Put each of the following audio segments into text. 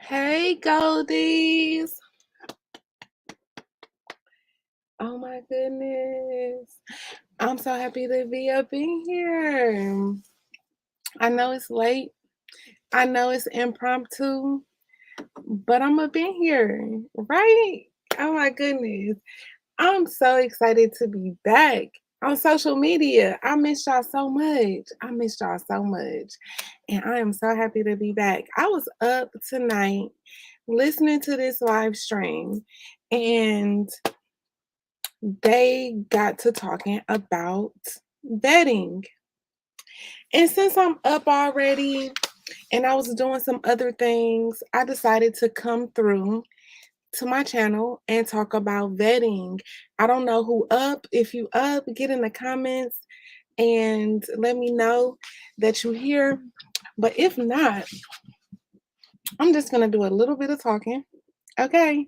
Hey, Goldies. Oh my goodness. I'm so happy to be up in here. I know it's late. I know it's impromptu, but I'm up in here, right? Oh my goodness. I'm so excited to be back on social media. I missed y'all so much. I missed y'all so much. And I am so happy to be back. I was up tonight listening to this live stream, and they got to talking about vetting. And since I'm up already and I was doing some other things, I decided to come through to my channel and talk about vetting. I don't know who up. If you up, get in the comments and let me know that you're here. But if not, I'm just going to do a little bit of talking. Okay.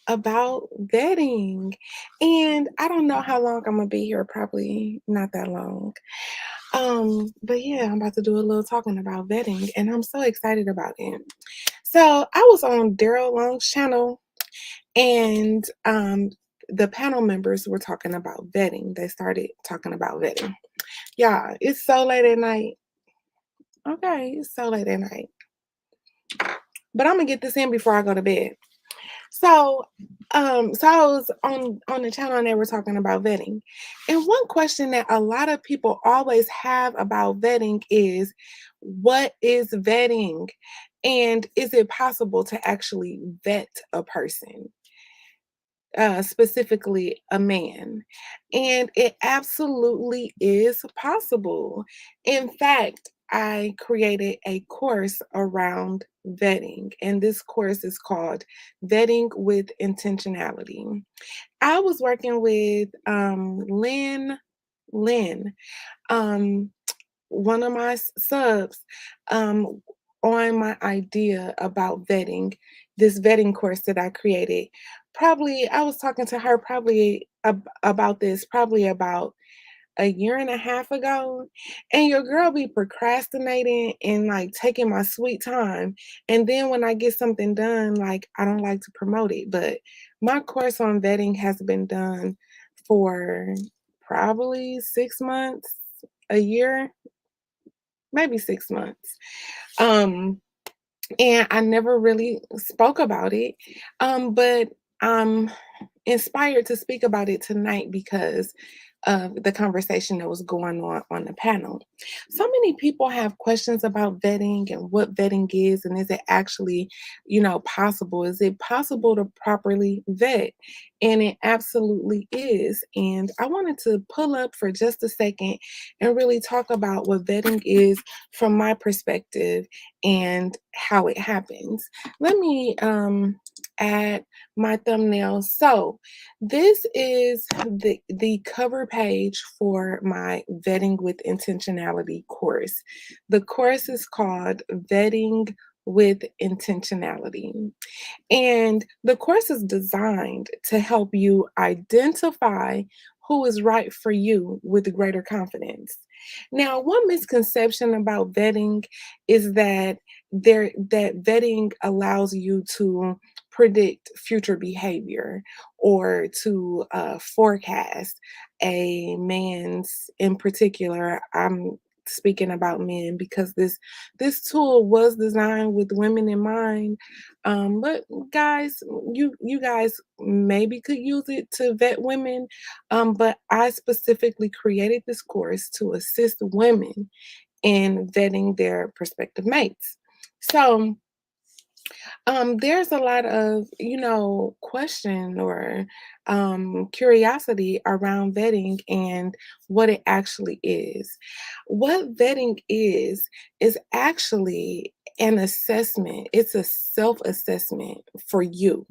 About vetting. And I don't know how long I'm gonna be here, probably not that long. But yeah, I'm about to do a little talking about vetting, and I'm so excited about it. So I was on Daryl Long's channel, and the panel members were talking about vetting. They started talking about vetting. Yeah, it's so late at night. Okay, it's so late at night. But I'm gonna get this in before I go to bed. So I was on the channel and they were talking about vetting. And one question that a lot of people always have about vetting is, what is vetting? And is it possible to actually vet a person? Specifically a man. And it absolutely is possible. In fact, I created a course around vetting, and this course is called Vetting with Intentionality. I was working with Lynn, um, one of my subs, um, on my idea about vetting, this vetting course that I created. Probably, I was talking to her probably about this, probably about a year and a half ago. And your girl be procrastinating and like taking my sweet time. And then when I get something done, like I don't like to promote it. But my course on vetting has been done for probably 6 months, a year, maybe 6 months. Um, and I never really spoke about it. But I'm inspired to speak about it tonight because of the conversation that was going on the panel. So many people have questions about vetting and what vetting is, and is it actually, possible? Is it possible to properly vet? And it absolutely is. And I wanted to pull up for just a second and really talk about what vetting is from my perspective and how it happens. Let me add my thumbnail. So this is the cover page for my Vetting with Intentionality course. The course is called Vetting with Intentionality. And the course is designed to help you identify who is right for you with greater confidence. Now, one misconception about vetting is that vetting allows you to predict future behavior or to forecast a man's, in particular. I'm speaking about men because this tool was designed with women in mind, but guys, you guys maybe could use it to vet women, but I specifically created this course to assist women in vetting their prospective mates. So there's a lot of, question or curiosity around vetting and what it actually is. What vetting is actually an assessment. It's a self-assessment for you.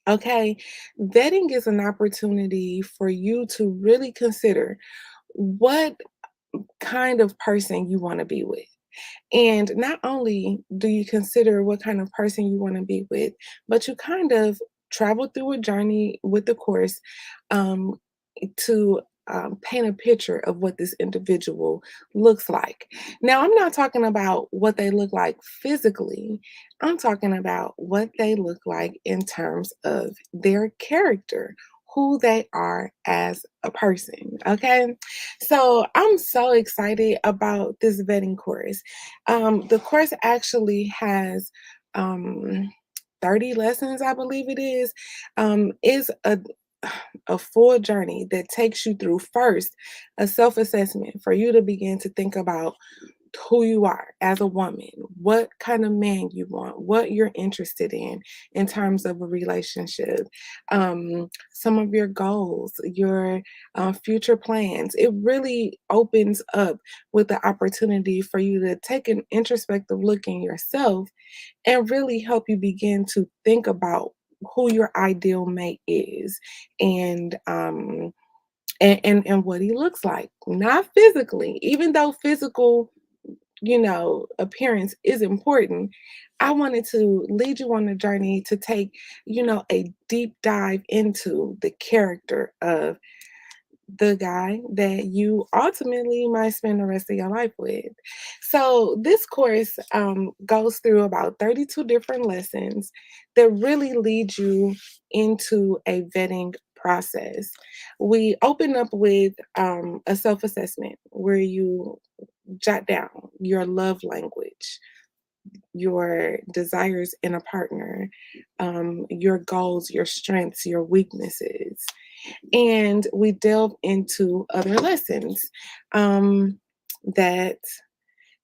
Okay, vetting is an opportunity for you to really consider what kind of person you want to be with. And not only do you consider what kind of person you want to be with, but you kind of travel through a journey with the course, um, to paint a picture of what this individual looks like. Now, I'm not talking about what they look like physically, I'm talking about what they look like in terms of their character, who they are as a person. Okay. So I'm so excited about this vetting course. The course actually has um, 30 lessons, I believe it is a full journey that takes you through first a self-assessment for you to begin to think about who you are as a woman, what kind of man you want, what you're interested in terms of a relationship, some of your goals, your future plans. It really opens up with the opportunity for you to take an introspective look in yourself and really help you begin to think about who your ideal mate is and and what he looks like, not physically, even though physical, appearance is important. I wanted to lead you on a journey to take, a deep dive into the character of the guy that you ultimately might spend the rest of your life with. So, this course goes through about 32 different lessons that really lead you into a vetting process. We open up with a self assessment where you jot down your love language, your desires in a partner, your goals, your strengths, your weaknesses. And we delve into other lessons that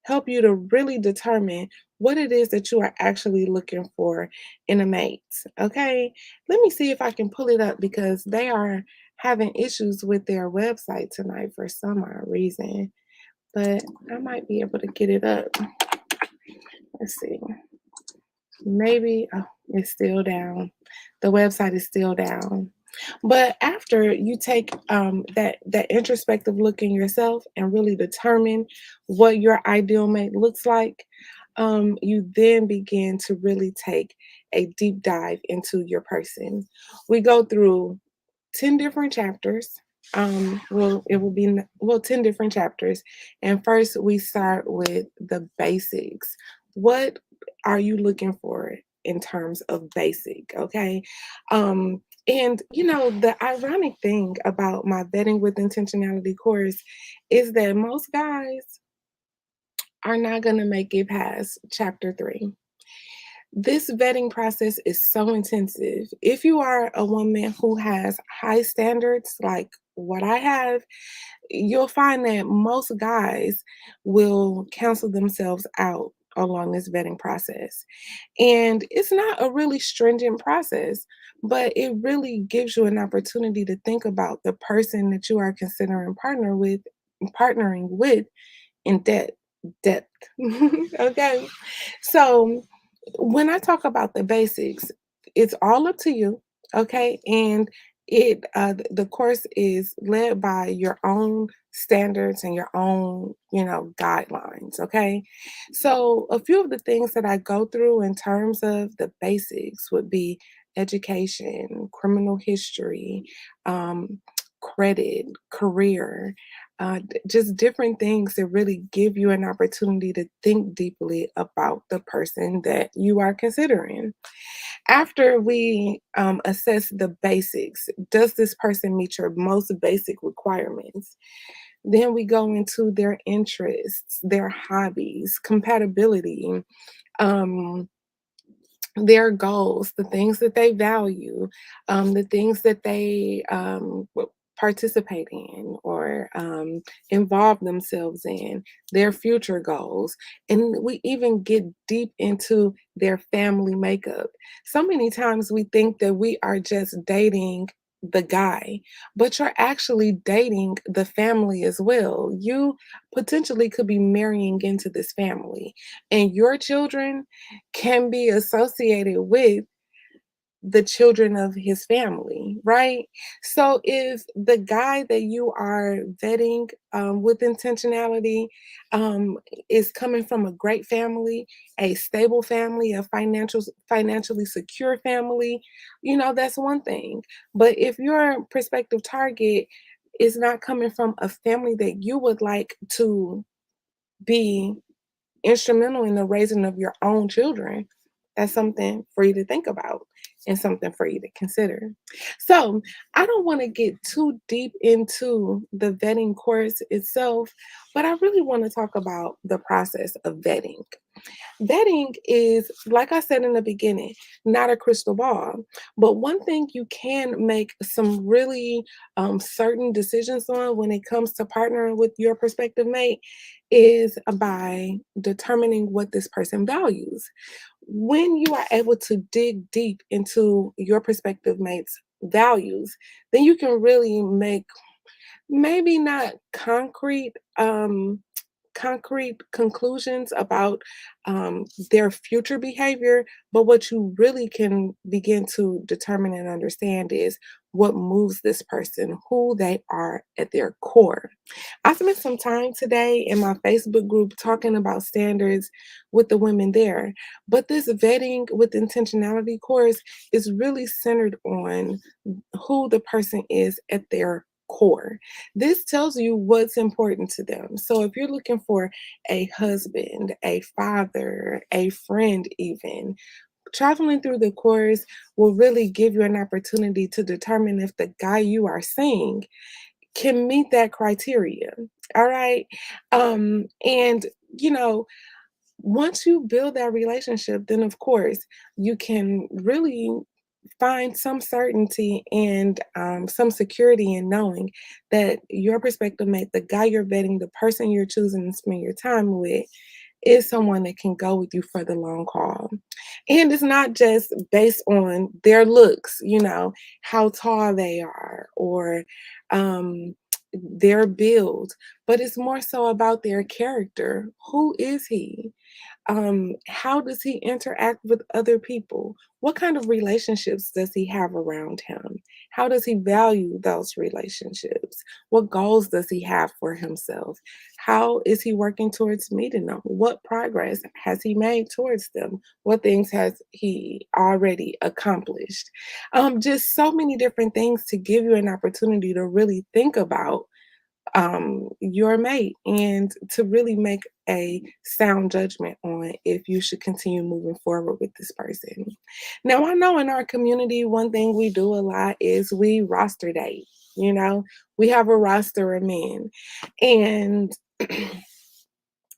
help you to really determine what it is that you are actually looking for in a mate. Okay, let me see if I can pull it up because they are having issues with their website tonight for some odd reason, but I might be able to get it up. Let's see. Maybe it's still down. The website is still down. But after you take that introspective look in yourself and really determine what your ideal mate looks like, you then begin to really take a deep dive into your person. We go through 10 different chapters. Well, it will be 10 different chapters. And first, we start with the basics. What are you looking for in terms of basic? Okay. And the ironic thing about my vetting with intentionality course is that most guys are not going to make it past chapter 3. This vetting process is so intensive. If you are a woman who has high standards like what I have, you'll find that most guys will cancel themselves out along this vetting process. And it's not a really stringent process, but it really gives you an opportunity to think about the person that you are considering partnering with in depth. Okay. So when I talk about the basics, it's all up to you, okay? And the course is led by your own standards and your own, guidelines, okay? So a few of the things that I go through in terms of the basics would be education, criminal history, credit, career, just different things that really give you an opportunity to think deeply about the person that you are considering. After we assess the basics, does this person meet your most basic requirements? Then we go into their interests, their hobbies, compatibility, um, their goals, the things that they value, the things that they participate in or involve themselves in, their future goals. And we even get deep into their family makeup. So many times we think that we are just dating the guy, but you're actually dating the family as well. You potentially could be marrying into this family, and your children can be associated with the children of his family, right? So if the guy that you are vetting with intentionality is coming from a great family, a stable family, a financially secure family, that's one thing. But if your prospective target is not coming from a family that you would like to be instrumental in the raising of your own children, that's something for you to think about and something for you to consider. So, I don't want to get too deep into the vetting course itself, but I really want to talk about the process of vetting. Vetting is, like I said in the beginning, not a crystal ball. But one thing you can make some really certain decisions on when it comes to partnering with your prospective mate is by determining what this person values. When you are able to dig deep into your prospective mate's values, then you can really make maybe not concrete conclusions about their future behavior, but what you really can begin to determine and understand is what moves this person, who they are at their core. I spent some time today in my Facebook group talking about standards with the women there, but this vetting with intentionality course is really centered on who the person is at their core. This tells you what's important to them. So if you're looking for a husband, a father, a friend, even, traveling through the course will really give you an opportunity to determine if the guy you are seeing can meet that criteria. All right. And you know, once you build that relationship, then of course you can really find some certainty and some security in knowing that your prospective mate, the guy you're vetting, the person you're choosing to spend your time with, is someone that can go with you for the long haul. And it's not just based on their looks, how tall they are or their build, but it's more so about their character. Who is he? How does he interact with other people? What kind of relationships does he have around him? How does he value those relationships? What goals does he have for himself? How is he working towards meeting them? What progress has he made towards them? What things has he already accomplished? Just so many different things to give you an opportunity to really think about your mate and to really make a sound judgment on if you should continue moving forward with this person. Now, I know in our community, one thing we do a lot is we roster date. You know, we have a roster of men. And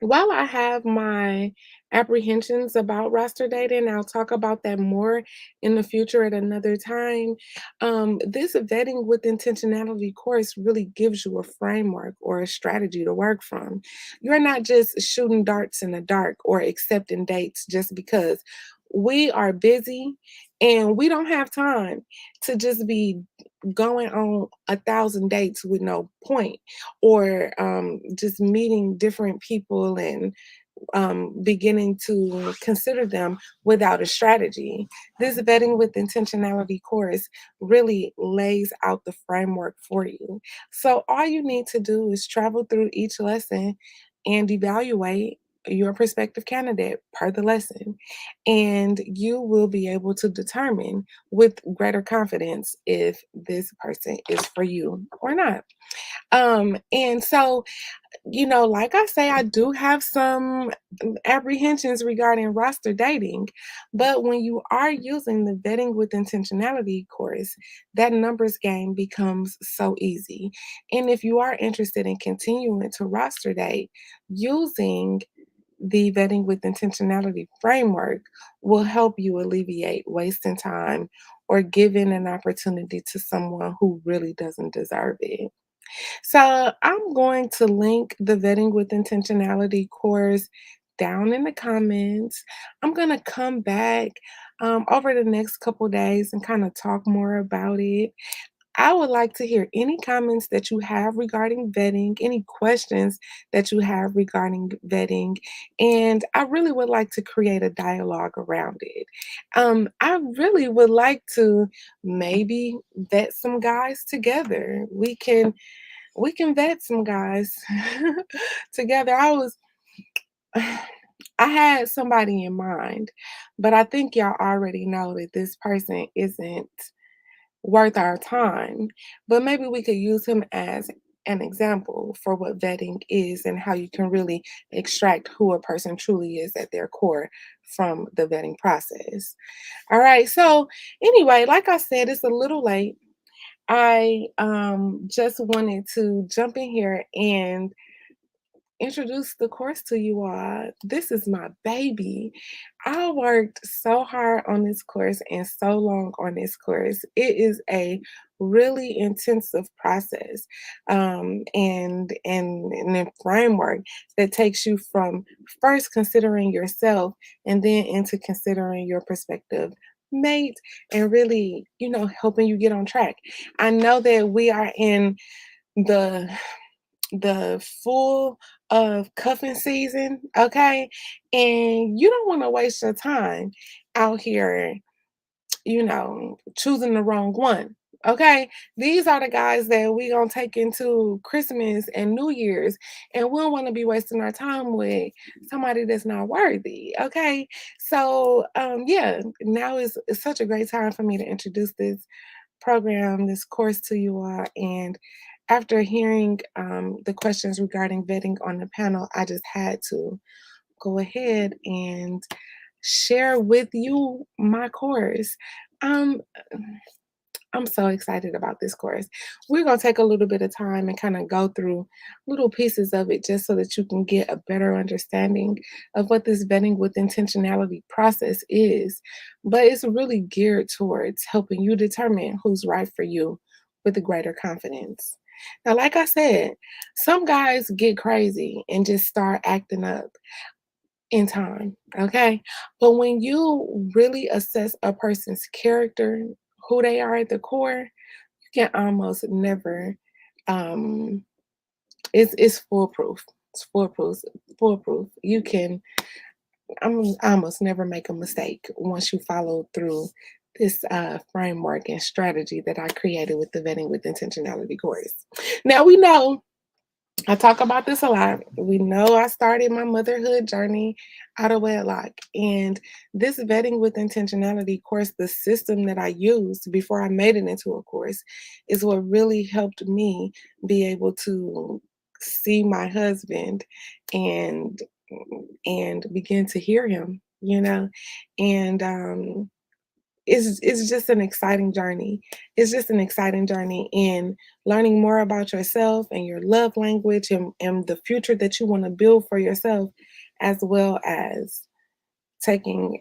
while I have my apprehensions about roster dating, I'll talk about that more in the future at another time. This vetting with intentionality course really gives you a framework or a strategy to work from. You're not just shooting darts in the dark or accepting dates just because we are busy and we don't have time to just be going on 1,000 dates with no point or just meeting different people and beginning to consider them without a strategy. This vetting with intentionality course really lays out the framework for you. So, all you need to do is travel through each lesson and evaluate your prospective candidate per the lesson. And you will be able to determine with greater confidence if this person is for you or not. And so like I say, I do have some apprehensions regarding roster dating, but when you are using the vetting with intentionality course, that numbers game becomes so easy. And if you are interested in continuing to roster date, using the vetting with intentionality framework will help you alleviate wasting time or giving an opportunity to someone who really doesn't deserve it. So I'm going to link the Vetting with Intentionality course down in the comments. I'm going to come back over the next couple days and kind of talk more about it. I would like to hear any comments that you have regarding vetting, any questions that you have regarding vetting, and I really would like to create a dialogue around it. I really would like to maybe vet some guys together. We can vet some guys together. I had somebody in mind, but I think y'all already know that this person isn't worth our time, but maybe we could use him as an example for what vetting is and how you can really extract who a person truly is at their core from the vetting process. All right. So, anyway, like I said, it's a little late. I just wanted to jump in here and introduce the course to you all. This is my baby. I worked so hard on this course and so long on this course. It is a really intensive process, and a framework that takes you from first considering yourself and then into considering your prospective mate, and really, helping you get on track. I know that we are in the full of cuffing season, okay? And you don't want to waste your time out here, choosing the wrong one. Okay, these are the guys that we gonna take into Christmas and New Year's, and we don't want to be wasting our time with somebody that's not worthy. Okay, so yeah, now is such a great time for me to introduce this course to you all. And after hearing the questions regarding vetting on the panel, I just had to go ahead and share with you my course. Um, I'm so excited about this course. We're going to take a little bit of time and kind of go through little pieces of it just so that you can get a better understanding of what this vetting with intentionality process is. But it's really geared towards helping you determine who's right for you with a greater confidence. Now, like I said, some guys get crazy and just start acting up in time, okay? But when you really assess a person's character, who they are at the core, you can almost never um it's foolproof. It's foolproof. Foolproof. You can almost never make a mistake once you follow through this framework and strategy that I created with the vetting with intentionality course. Now we know I talk about this a lot. We know I started my motherhood journey out of wedlock. And this vetting with intentionality course, the system that I used before I made it into a course, is what really helped me be able to see my husband and begin to hear him, And it's just an exciting journey. It's just an exciting journey in learning more about yourself and your love language, and the future that you want to build for yourself, as well as taking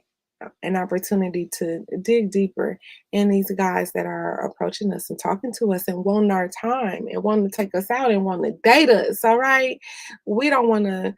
an opportunity to dig deeper in these guys that are approaching us and talking to us and wanting our time and wanting to take us out and wanting to date us. All right. We don't want to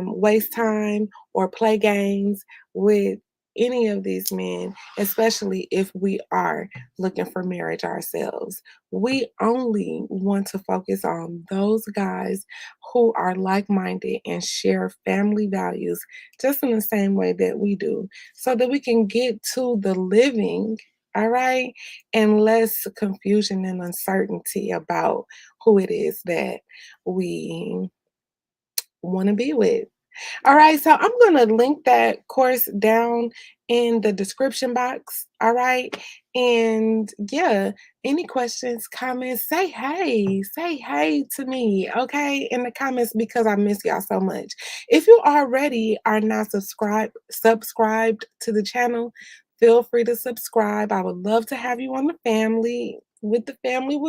waste time or play games with any of these men, especially if we are looking for marriage ourselves. We only want to focus on those guys who are like minded and share family values just in the same way that we do, so that we can get to the living, all right, and less confusion and uncertainty about who it is that we want to be with. All right, so I'm going to link that course down in the description box. All right. And yeah, any questions, comments, say hey to me, okay, in the comments, because I miss y'all so much. If you already are not subscribed to the channel, feel free to subscribe. I would love to have you on the family with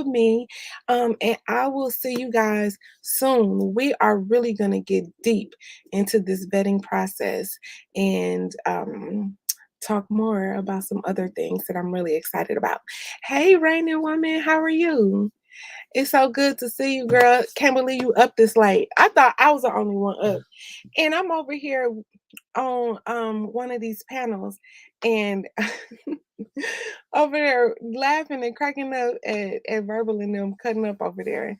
me. And I will see you guys soon. We are really going to get deep into this vetting process and talk more about some other things that I'm really excited about. Hey, Rainy Woman, how are you? It's so good to see you, girl. Can't believe you up this late. I thought I was the only one up. And I'm over here on one of these panels and over there laughing and cracking up at Verbal and them cutting up over there.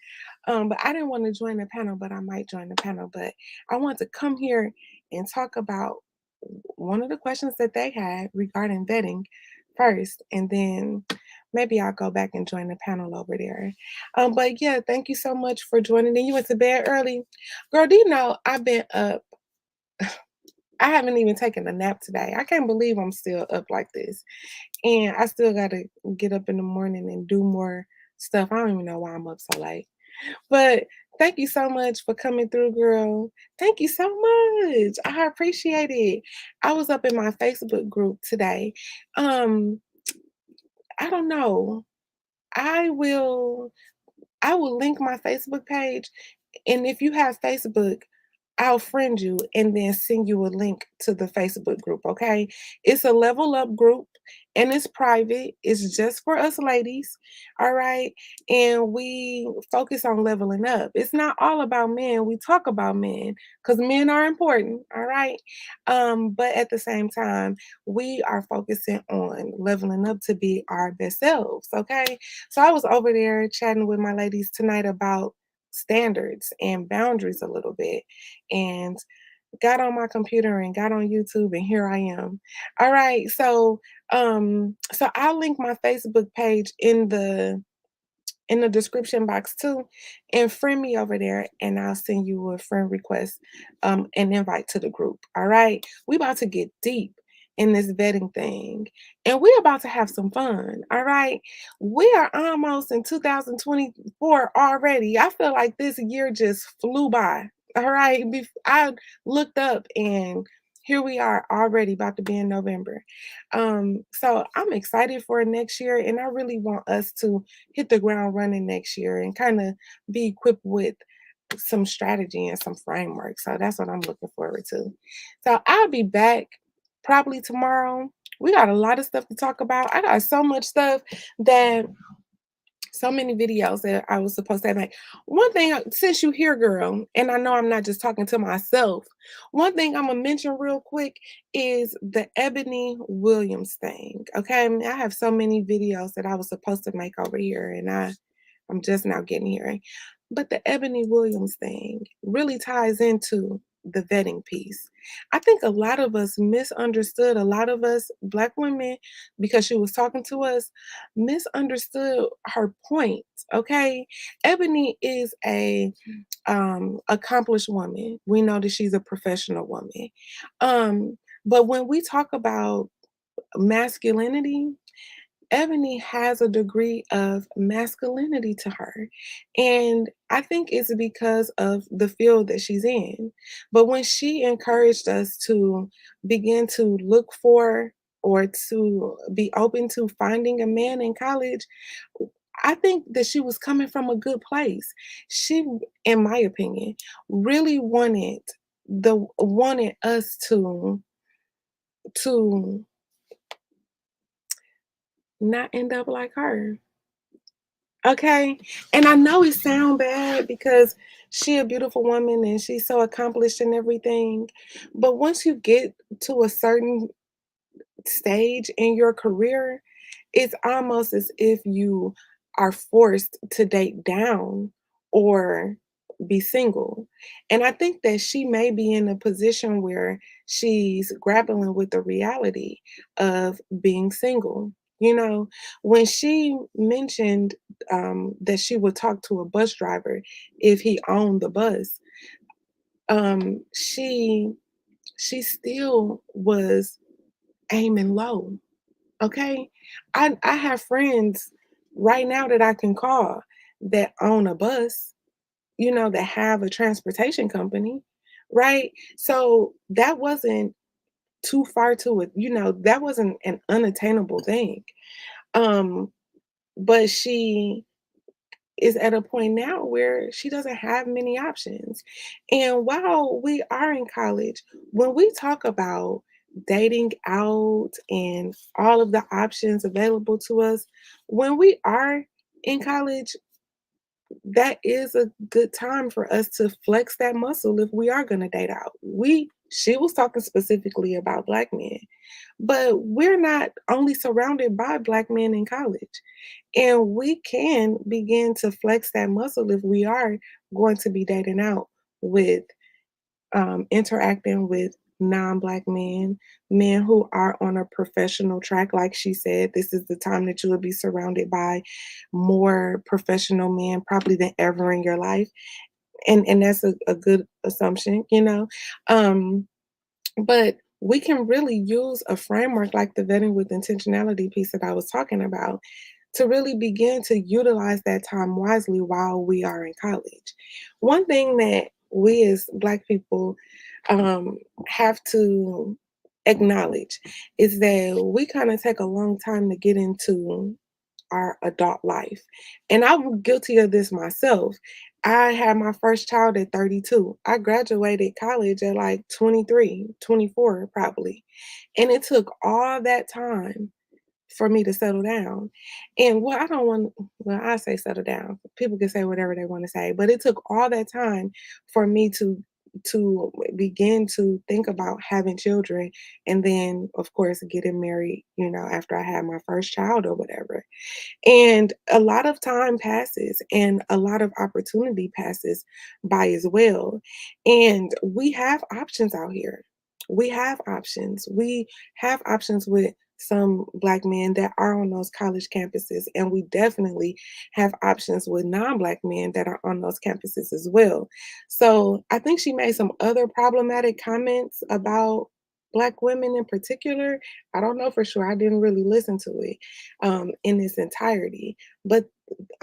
But I didn't want to join the panel, but I might join the panel. But I want to come here and talk about one of the questions that they had regarding vetting first, and then maybe I'll go back and join the panel over there. But yeah, thank you so much for joining. And you went to bed early, girl. Do you know I haven't even taken a nap today. I can't believe I'm still up like this. And I still gotta get up in the morning and do more stuff. I don't even know why I'm up so late. But thank you so much for coming through, girl. Thank you so much. I appreciate it. I was up in my Facebook group today. Um, I don't know. I will I will link my Facebook page, and if you have Facebook, I'll friend you and then send you a link to the Facebook group, okay? It's a level up group and it's private. It's just for us ladies, all right? And we focus on leveling up. It's not all about men. We talk about men because men are important, all right? But at the same time, we are focusing on leveling up to be our best selves, okay? So I was over there chatting with my ladies tonight about standards and boundaries a little bit and got on my computer and got on YouTube and here I am. All right. So I'll link my Facebook page in the description box too, and friend me over there, and I'll send you a friend request, an invite to the group. All right, we about to get deep in this vetting thing, and we're about to have some fun. All right, we are almost in 2024 already. I feel like this year just flew by. All right, I looked up and here we are already about to be in November. So I'm excited for next year, and I really want us to hit the ground running next year and kind of be equipped with some strategy and some framework. So that's what I'm looking forward to. So I'll be back probably tomorrow. We got a lot of stuff to talk about. I got so much stuff that so many videos that I was supposed to make. One thing, since you here, girl, and I know I'm not just talking to myself, one thing I'm gonna mention real quick is the Ebony Williams thing. Okay, I have so many videos that I was supposed to make over here, and I'm just now getting here. But the Ebony Williams thing really ties into the vetting piece. I think a lot of us misunderstood, a lot of us Black women, because she was talking to us, misunderstood her point. Okay. Ebony is a accomplished woman. We know that she's a professional woman. But when we talk about masculinity, Ebony has a degree of masculinity to her. And I think it's because of the field that she's in. But when she encouraged us to begin to look for or to be open to finding a man in college, I think that she was coming from a good place. She, in my opinion, really wanted us to not end up like her. Okay. And I know it sound bad because she a beautiful woman and she's so accomplished and everything. But once you get to a certain stage in your career, it's almost as if you are forced to date down or be single. And I think that she may be in a position where she's grappling with the reality of being single. You know, when she mentioned that she would talk to a bus driver if he owned the bus, she still was aiming low. Okay. I have friends right now that I can call that own a bus, that have a transportation company, right? So that wasn't too far to it, that wasn't an unattainable thing. Um, but she is at a point now where she doesn't have many options. And while we are in college, when we talk about dating out and all of the options available to us, when we are in college, that is a good time for us to flex that muscle if we are going to date out. She was talking specifically about Black men, but we're not only surrounded by Black men in college. And we can begin to flex that muscle if we are going to be dating out with interacting with non-Black men, men who are on a professional track. Like she said, this is the time that you will be surrounded by more professional men probably than ever in your life. And that's a good assumption. Um, But we can really use a framework like the vetting with intentionality piece that I was talking about to really begin to utilize that time wisely while we are in college. One thing that we as Black people um, have to acknowledge is that we kind of take a long time to get into our adult life. And I'm guilty of this myself. I had my first child at 32. I graduated college at like 23, 24, probably. And it took all that time for me to settle down. And well, I don't want, well, I say settle down. People can say whatever they want to say, but it took all that time for me to begin to think about having children and then of course getting married, after I had my first child or whatever. And a lot of time passes and a lot of opportunity passes by as well. And we have options out here. We have options. We have options with some Black men that are on those college campuses. And we definitely have options with non Black men that are on those campuses as well. So I think she made some other problematic comments about Black women in particular. I don't know for sure. I didn't really listen to it in its entirety. But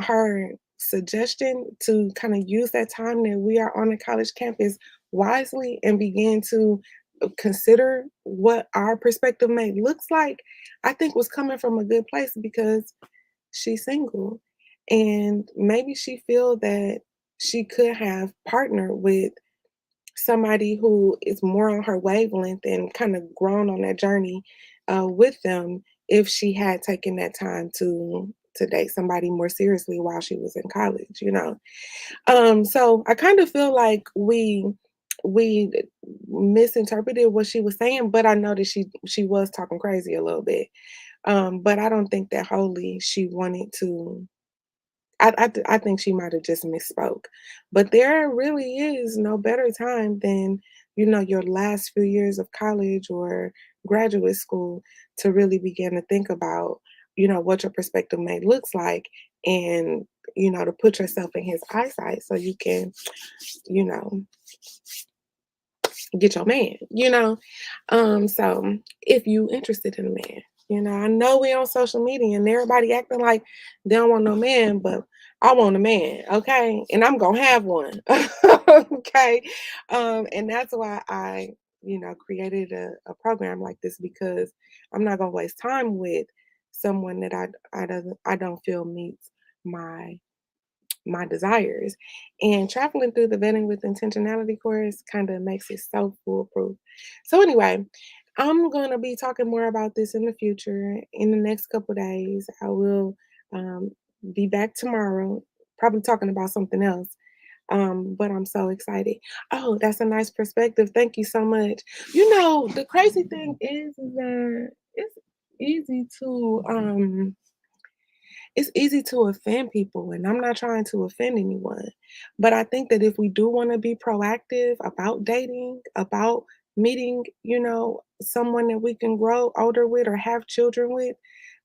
her suggestion to kind of use that time that we are on a college campus wisely and begin to consider what our perspective may looks like, I think was coming from a good place because she's single and maybe she feel that she could have partnered with somebody who is more on her wavelength and kind of grown on that journey with them if she had taken that time to date somebody more seriously while she was in college. So I kind of feel like we misinterpreted what she was saying, but I know that she was talking crazy a little bit. But I don't think that wholly she wanted to. I think she might have just misspoke. But there really is no better time than, your last few years of college or graduate school to really begin to think about, what your perspective may looks like and, to put yourself in his eyesight so you can, you know, get your man. So if you interested in a man, I know we on social media and everybody acting like they don't want no man, but I want a man, okay? And I'm gonna have one. Okay. And that's why I, created a program like this because I'm not gonna waste time with someone that I don't feel meets my my desires. And traveling through the vetting with intentionality course kind of makes it so foolproof. So anyway, I'm going to be talking more about this in the future. In the next couple days, I will um, be back tomorrow, probably talking about something else. But I'm so excited. Oh, that's a nice perspective. Thank you so much. The crazy thing is that easy to um it's easy to offend people, and I'm not trying to offend anyone. But I think that if we do want to be proactive about dating, about meeting, someone that we can grow older with or have children with,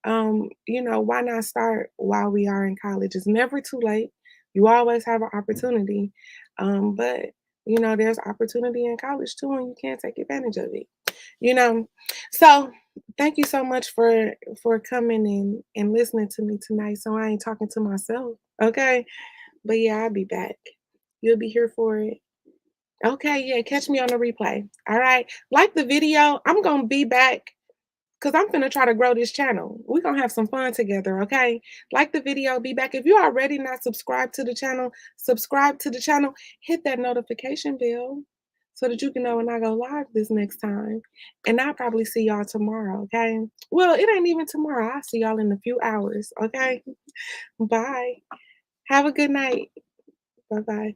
why not start while we are in college? It's never too late. You always have an opportunity. But there's opportunity in college too, and you can't take advantage of it. You know. So thank you so much for coming in and listening to me tonight. So I ain't talking to myself. Okay. But yeah, I'll be back. You'll be here for it. Okay, yeah, catch me on the replay. All right. Like the video. I'm gonna be back because I'm gonna try to grow this channel. We're gonna have some fun together, okay? Like the video, be back. If you already not subscribed to the channel, subscribe to the channel, hit that notification bell so that you can know when I go live this next time. And I'll probably see y'all tomorrow, okay? Well, it ain't even tomorrow. I'll see y'all in a few hours, okay? Bye. Have a good night. Bye-bye.